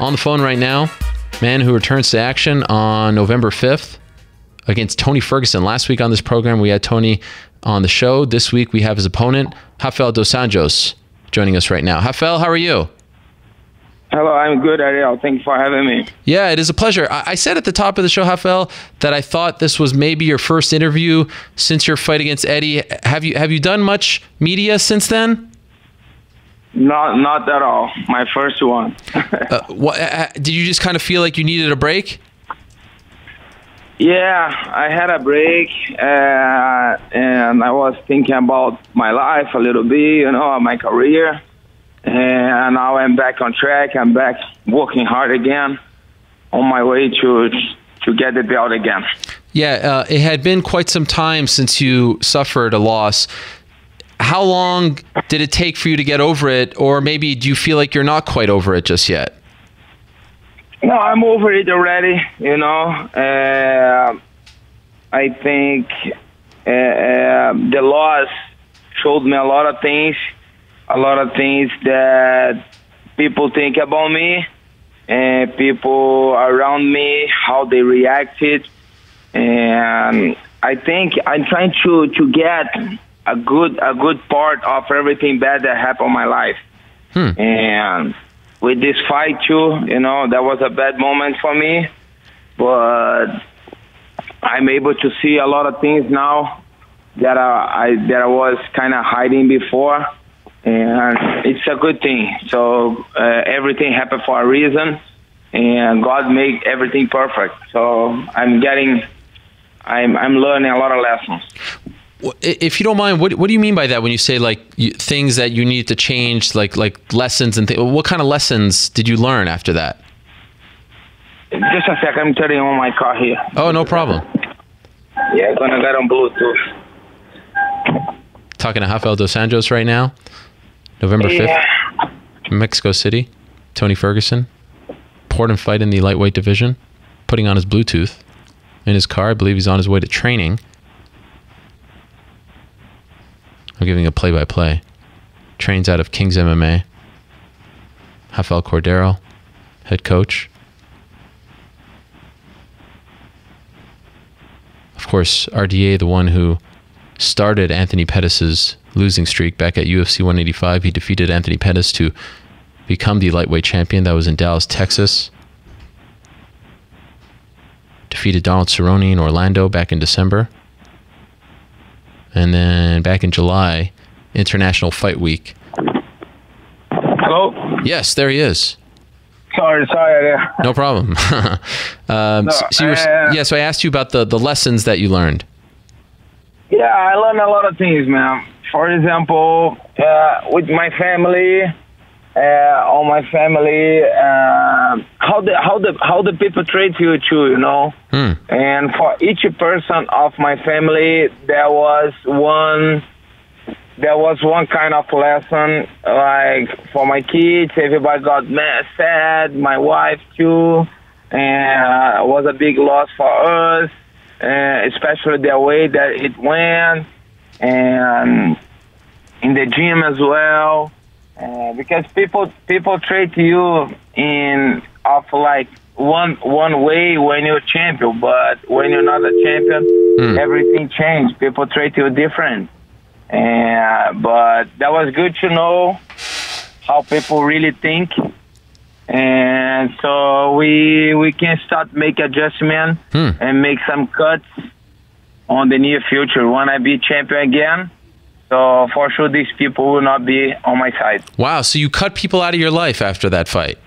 On the phone right now, man who returns to action on November 5th against Tony Ferguson. Last week on this program, we had Tony on the show. This week, we have his opponent, Rafael dos Anjos, joining us right now. Rafael, how are you? Hello, I'm good, Ariel. Thanks for having me. Yeah, it is a pleasure. I said at the top of the show, Rafael, that I thought this was maybe your first interview since your fight against Eddie. Have you done much media since then? Not at all. My first one. Did you just kind of feel like you needed a break? Yeah, I had a break, and I was thinking about my life a little bit, my career. And now I'm back on track. I'm back working hard again, on my way to get the belt again. Yeah, it had been quite some time since you suffered a loss. How long did it take for you to get over it? Or maybe do you feel like you're not quite over it just yet? No, I'm over it already, I think the loss showed me a lot of things that people think about me and people around me, how they reacted. And I think I'm trying to get a good part of everything bad that happened in my life. And with this fight too, that was a bad moment for me, but I'm able to see a lot of things now that I was kind of hiding before. And it's a good thing. So everything happened for a reason, and God made everything perfect. So I'm learning a lot of lessons. If you don't mind, what do you mean by that when you say things that you need to change, like lessons and things? What kind of lessons did you learn after that? Just a second, I'm turning on my car here. Oh, no problem. Yeah, I'm gonna get on Bluetooth. Talking to Rafael dos Anjos right now. November 5th, Mexico City. Tony Ferguson, important fight in the lightweight division, putting on his Bluetooth in his car. I believe he's on his way to training. I'm giving a play-by-play. Trains out of King's MMA. Rafael Cordero, head coach. Of course, RDA, the one who started Anthony Pettis' losing streak back at UFC 185. He defeated Anthony Pettis to become the lightweight champion. That was in Dallas, Texas. Defeated Donald Cerrone in Orlando back in December. And then back in July, International Fight Week. Hello? Yes, there he is. Sorry. No problem. So I asked you about the lessons that you learned. Yeah, I learned a lot of things, man. For example, with my family, how the people treat you too, And for each person of my family, there was one kind of lesson. Like for my kids, everybody got sad. My wife too, and it was a big loss for us. Especially the way that it went, and in the gym as well, because people treat you one way when you're champion, but when you're not a champion, everything changed. People treat you different, but that was good to know how people really think. And so we can start make adjustment and make some cuts on the near future when I be champion again. So for sure, these people will not be on my side. Wow! So you cut people out of your life after that fight?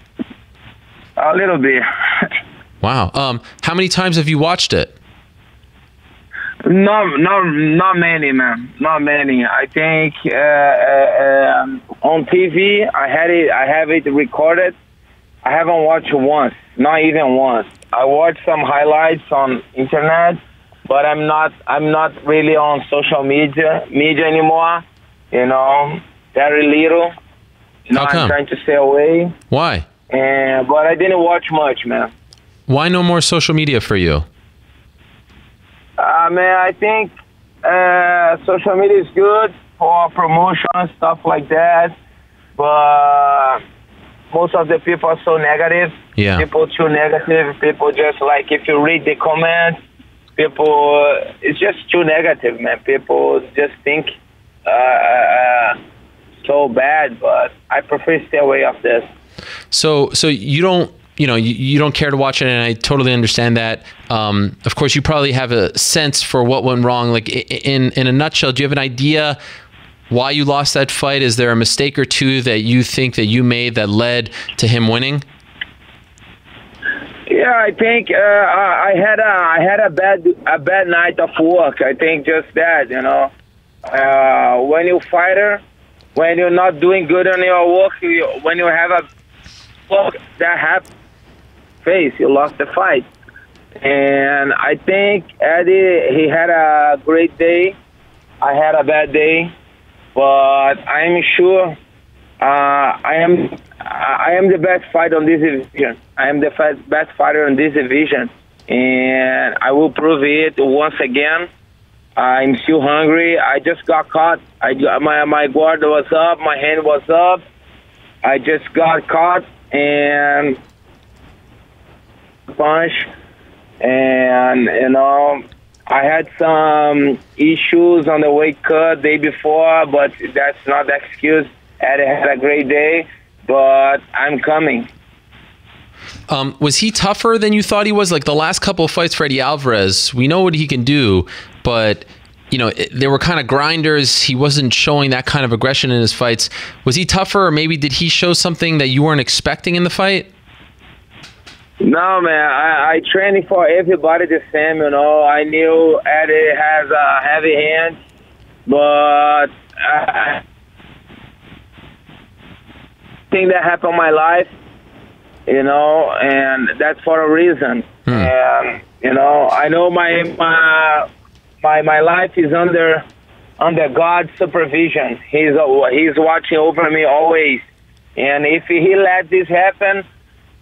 A little bit. Wow. How many times have you watched it? Not many, man. Not many. I think on TV I have it recorded. I haven't watched it once, not even once. I watched some highlights on internet, but I'm not really on social media anymore. Very little. How come? I'm trying to stay away. Why? But I didn't watch much, man. Why no more social media for you? Man, I think social media is good for promotion, stuff like that. But most of the people are so negative. Yeah. People too negative. People just like, if you read the comments, people, it's just too negative, man. People just think so bad, but I prefer stay away of this. So you don't, you don't care to watch it, and I totally understand that. Of course, you probably have a sense for what went wrong. Like in a nutshell, do you have an idea why you lost that fight? Is there a mistake or two that you think that you made that led to him winning? Yeah, I think I had a bad night of work. I think just that, when you fighter, when you're not doing good on your work, when you have a work that happens, you lost the fight. And I think Eddie, he had a great day. I had a bad day, but I'm sure I am the best fighter on this division. I am the best fighter in this division, and I will prove it once again. I'm still hungry. I just got caught. My guard was up, my hand was up. I just got caught and punch, and I had some issues on the weight cut day before, but that's not the excuse. Eddie had a great day, but I'm coming. Was he tougher than you thought he was? Like the last couple of fights for Eddie Alvarez, we know what he can do, but they were kind of grinders. He wasn't showing that kind of aggression in his fights. Was he tougher, or maybe did he show something that you weren't expecting in the fight? No, man. I trained for everybody the same, I knew Eddie has a heavy hand, but thing that happened in my life, and that's for a reason. And I know my life is under God's supervision. He's watching over me always, and if he let this happen,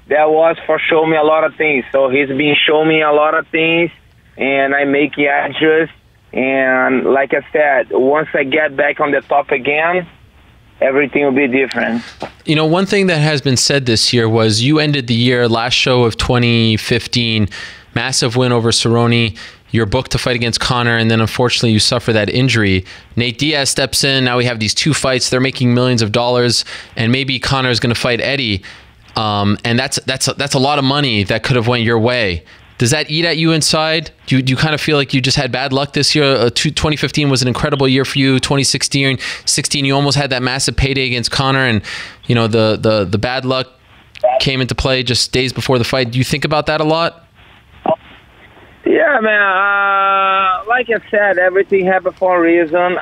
that was for showing me a lot of things. So he's been showing me a lot of things, and I make it adjust. And like I said, once I get back on the top again, everything will be different. One thing that has been said this year was you ended the year, last show of 2015, massive win over Cerrone. You're booked to fight against Conor, and then unfortunately you suffer that injury. Nate Diaz steps in. Now we have these two fights. They're making millions of dollars, and maybe Conor is going to fight Eddie. And that's a lot of money that could have went your way. Does that eat at you inside? Do you kind of feel like you just had bad luck this year? 2015 was an incredible year for you. 2016, you almost had that massive payday against Conor, and the bad luck came into play just days before the fight. Do you think about that a lot? Yeah, man. Like I said, everything happened for a reason.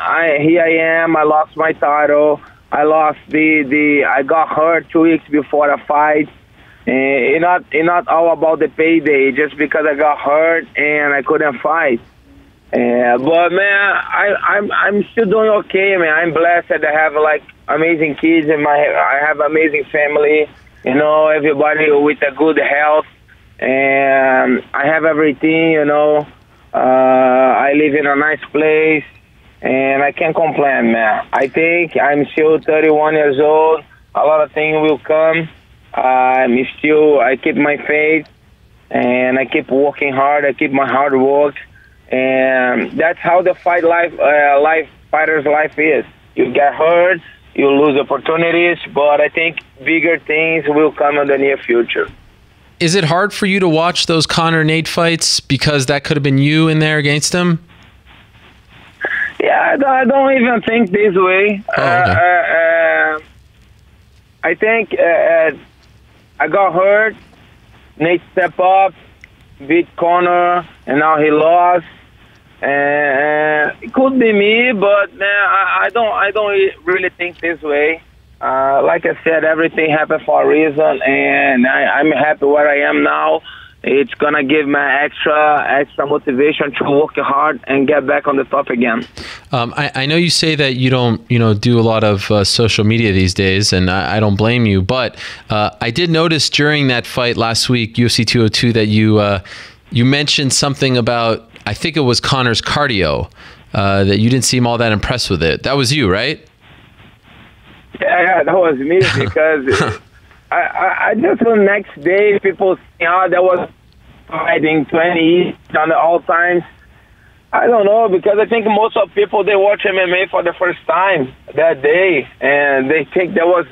Here I am. I lost my title. I lost I got hurt 2 weeks before the fight. It's not all about the payday, just because I got hurt and I couldn't fight. But man, I'm still doing okay, man. I'm blessed that I have amazing kids and I have amazing family. Everybody with a good health, and I have everything. I live in a nice place. And I can't complain, man. I think I'm still 31 years old. A lot of things will come. I keep my faith, and I keep working hard. I keep my hard work, and that's how the fighter's life is. You get hurt, you lose opportunities, but I think bigger things will come in the near future. Is it hard for you to watch those Conor Nate fights because that could have been you in there against him? Yeah, I don't even think this way. Okay. I think I got hurt. Nate stepped up, beat Conor, and now he lost. It could be me, but I don't really think this way. Like I said, everything happened for a reason, and I'm happy where I am now. It's gonna give me extra motivation to work hard and get back on the top again. I know you say that you don't do a lot of social media these days, and I don't blame you. But I did notice during that fight last week, UFC 202, that you mentioned something about, I think it was Conor's cardio, that you didn't seem all that impressed with it. That was you, right? Yeah, that was me, because I just the next day people say, oh, that was fighting 20 on the all times. I don't know, because I think most of people, they watch MMA for the first time that day, and they think that was.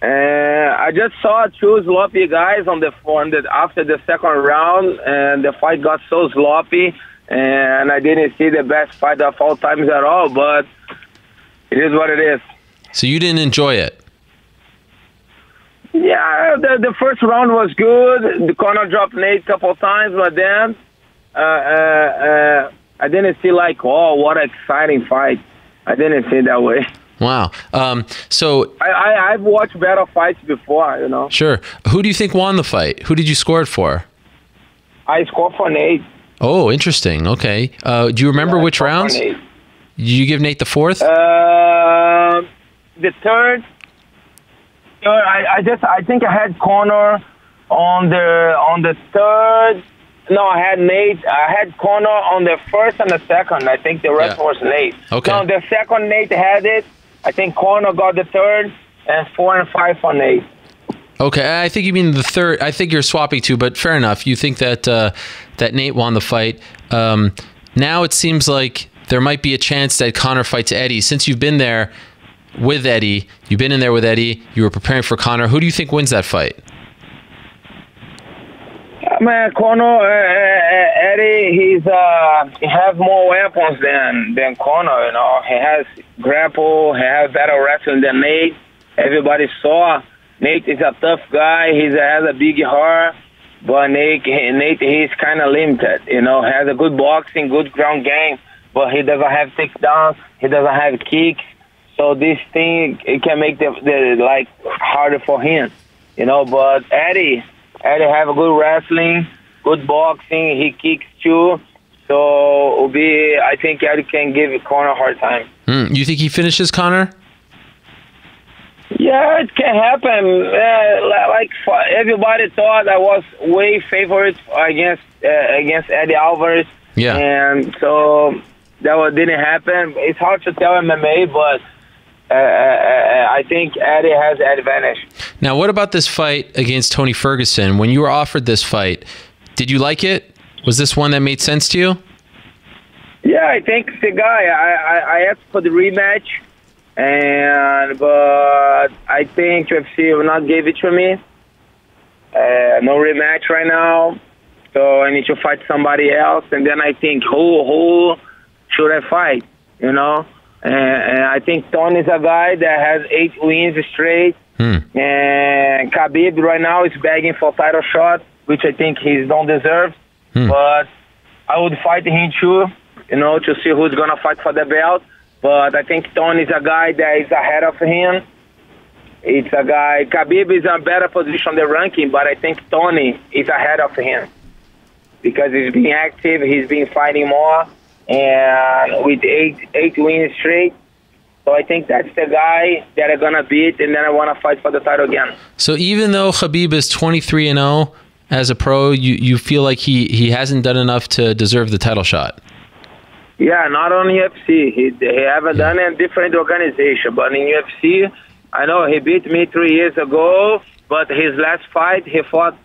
I just saw two sloppy guys on the phone that after the second round, and the fight got so sloppy, and I didn't see the best fight of all times at all. But it is what it is. So you didn't enjoy it? Yeah, the first round was good. The Conor dropped Nate a couple times, but then I didn't see like, oh, what an exciting fight. I didn't see it that way. Wow. So I've watched better fights before, you know. Sure. Who do you think won the fight? Who did you score it for? I scored for Nate. Oh, interesting. Okay. Do you remember which rounds? Did you give Nate the fourth? The third. I think I had Conor on the third. No, I had Nate. I had Conor on the first and the second. I think the rest was Nate. Okay. No, the second Nate had it. I think Conor got the third, and 4 and 5 for Nate. Okay, I think you mean the third. I think you're swapping two, but fair enough. You think that that Nate won the fight. Now it seems like there might be a chance that Conor fights Eddie. Since you've been there with Eddie, you've been in there with Eddie, you were preparing for Conor. Who do you think wins that fight? Man, Conor, Eddie, he has more weapons than Conor. You know, he has grapple, he has better wrestling than Nate. Everybody saw Nate is a tough guy. He has a big heart, but Nate he's kind of limited. You know, has a good boxing, good ground game, but he doesn't have takedowns. He doesn't have kicks. So this thing, it can make the like harder for him. You know, but Eddie have a good wrestling, good boxing. He kicks too. So I think Eddie can give Conor a hard time. You think he finishes Conor? Yeah, it can happen. Like everybody thought I was way favorite against Eddie Alvarez. Yeah. And so that didn't happen. It's hard to tell MMA, but I think Eddie has the advantage. Now, what about this fight against Tony Ferguson? When you were offered this fight, did you like it? Was this one that made sense to you? Yeah, I think the guy. I asked for the rematch, but I think UFC will not give it to me. No rematch right now, so I need to fight somebody else. And then I think, who should I fight? You know. And I think Tony's a guy that has 8 wins straight. And Khabib right now is begging for a title shot, which I think he don't deserve. But I would fight him too, you know, to see who's going to fight for the belt. But I think Tony's a guy that is ahead of him. It's a guy, Khabib is in a better position on the ranking, but I think Tony is ahead of him because he's been active, he's been fighting more. And with 8 wins straight. So I think that's the guy that I'm going to beat, and then I want to fight for the title again. So even though Khabib is 23-0 as a pro, you feel like he hasn't done enough to deserve the title shot? Yeah, not on UFC. He haven't done it in different organization. But in UFC, I know he beat me 3 years ago, but his last fight, he fought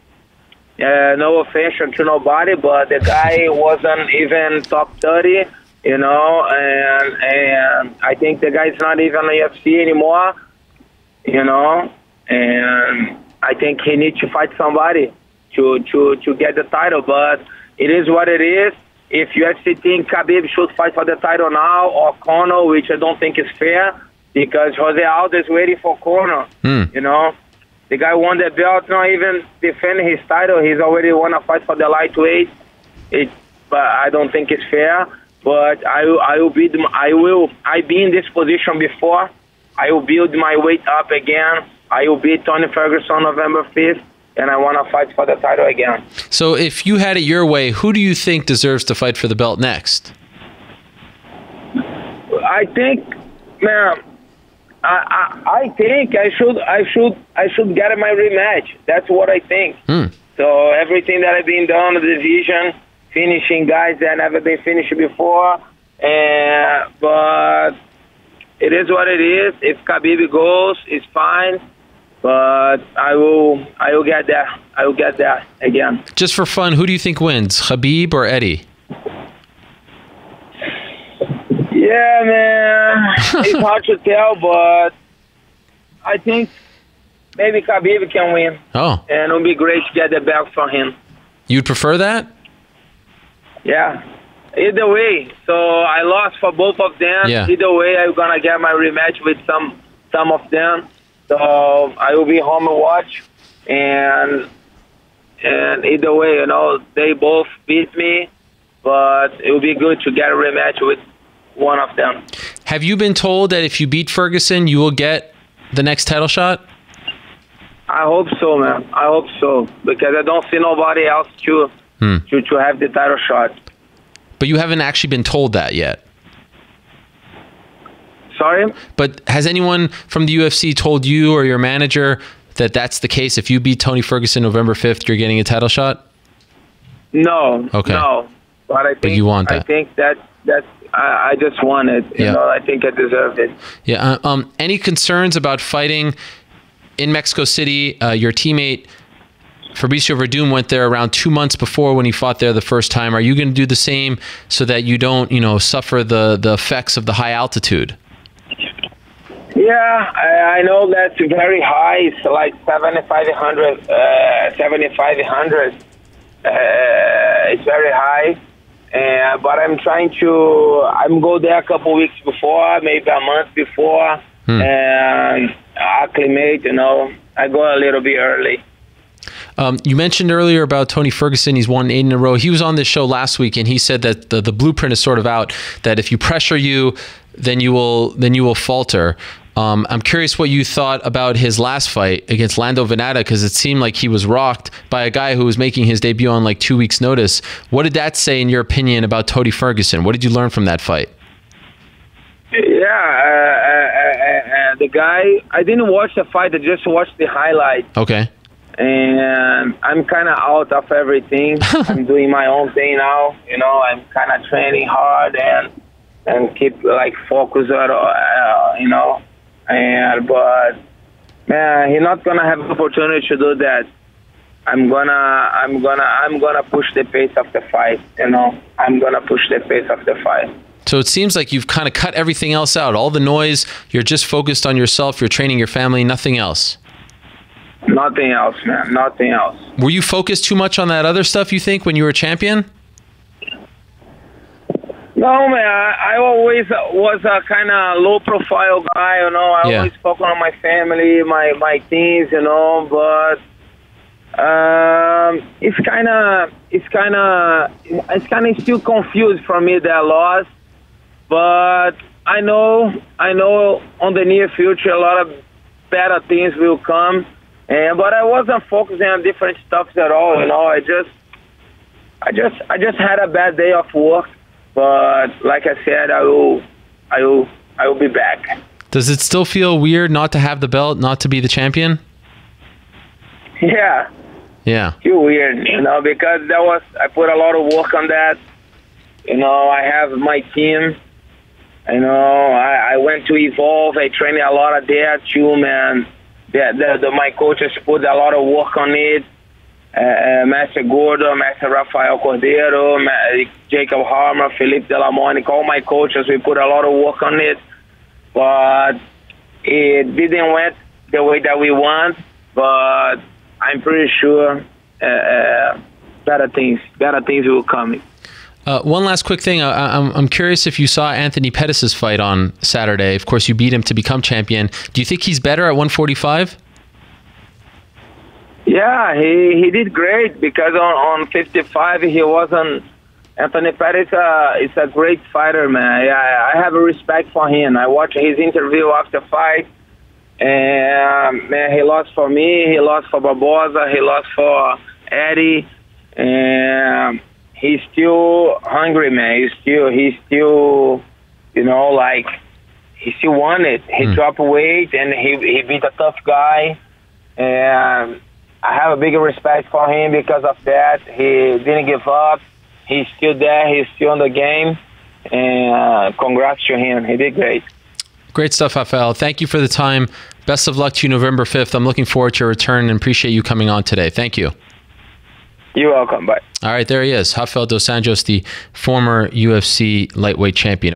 no offense to nobody, but the guy wasn't even top 30, you know, and I think the guy's not even in the UFC anymore, you know, and I think he needs to fight somebody to get the title, but it is what it is. If UFC think Khabib should fight for the title now or Conor, which I don't think is fair, because Jose Aldo is waiting for Conor, you know. The guy won the belt, not even defending his title. He's already won a fight for the lightweight. But I don't think it's fair. But I've been in this position before. I will build my weight up again. I will beat Tony Ferguson November 5th, and I want to fight for the title again. So if you had it your way, who do you think deserves to fight for the belt next? I think, man, I think I should get my rematch. That's what I think. So everything that I've been done in the division, finishing guys that never been finished before, but it is what it is. If Khabib goes, it's fine. but I will get there. I will get there again. Just for fun, who do you think wins, Khabib or Eddie? Yeah, man, it's hard to tell, but I think maybe Khabib can win. Oh. And it would be great to get the belt from him. You'd prefer that? Yeah. Either way. So I lost for both of them. Yeah. Either way, I'm going to get my rematch with some of them. So I will be home and watch. And either way, you know, they both beat me. But it will be good to get a rematch with one of them. Have you been told that if you beat Ferguson, you will get the next title shot? I hope so, man. I hope so. Because I don't see nobody else to have the title shot. But you haven't actually been told that yet. Sorry? But has anyone from the UFC told you or your manager that that's the case? If you beat Tony Ferguson November 5th, you're getting a title shot? No. Okay. No. But I think you want that. I think that's I just want it. You know, I think I deserve it. Yeah. Any concerns about fighting in Mexico City? Your teammate Fabricio Verdum went there around 2 months before when he fought there the first time. Are you going to do the same so that you don't, suffer the effects of the high altitude? Yeah, I know that's very high. It's like 7,500. It's very high. But I'm trying to. I'm go there a couple weeks before, maybe a month before, and acclimate. I go a little bit early. You mentioned earlier about Tony Ferguson. He's won 8 in a row. He was on this show last week, and he said that the blueprint is sort of out. That if you pressure you, then you will falter. I'm curious what you thought about his last fight against Lando Venata, because it seemed like he was rocked by a guy who was making his debut on like 2 weeks' notice. What did that say, in your opinion, about Tony Ferguson? What did you learn from that fight? Yeah, the guy. I didn't watch the fight. I just watched the highlights. Okay. And I'm kind of out of everything. I'm doing my own thing now. I'm kind of training hard and keep like focused on, but man, he's not gonna have the opportunity to do that. I'm gonna push the pace of the fight. I'm gonna push the pace of the fight. So it seems like you've kind of cut everything else out. All the noise. You're just focused on yourself. You're training your family. Nothing else. Nothing else, man. Nothing else. Were you focused too much on that other stuff, you think, when you were champion? No, man. I always was a kind of low-profile guy, I always focus on my family, my teams, but it's kind of still confused for me, that loss. But I know on the near future a lot of better things will come. But I wasn't focusing on different stuff at all. I just had a bad day of work. But like I said, I will be back. Does it still feel weird not to have the belt, not to be the champion? Yeah. Yeah. Feel weird, because I put a lot of work on that. I have my team. I went to Evolve. I trained a lot there too, man. My coaches put a lot of work on it. Master Gordo, Master Rafael Cordeiro, Jacob Harmer, Felipe de la Monica, all my coaches, we put a lot of work on it. But it didn't went the way that we want. But I'm pretty sure better things will come. One last quick thing. I'm curious if you saw Anthony Pettis' fight on Saturday. Of course, you beat him to become champion. Do you think he's better at 145? Yeah, he did great, because on 55 he wasn't. Anthony Pettis is a great fighter, man. I have a respect for him. I watched his interview after fight, and man, he lost for me. He lost for Barboza. He lost for Eddie, and he's still hungry, man. He still, he still won it. He dropped weight, and he beat a tough guy, and I have a bigger respect for him because of that. He didn't give up. He's still there. He's still in the game. And congrats to him. He did great. Great stuff, Rafael. Thank you for the time. Best of luck to you November 5th. I'm looking forward to your return and appreciate you coming on today. Thank you. You're welcome. Bye. All right, there he is. Rafael dos Anjos, the former UFC lightweight champion.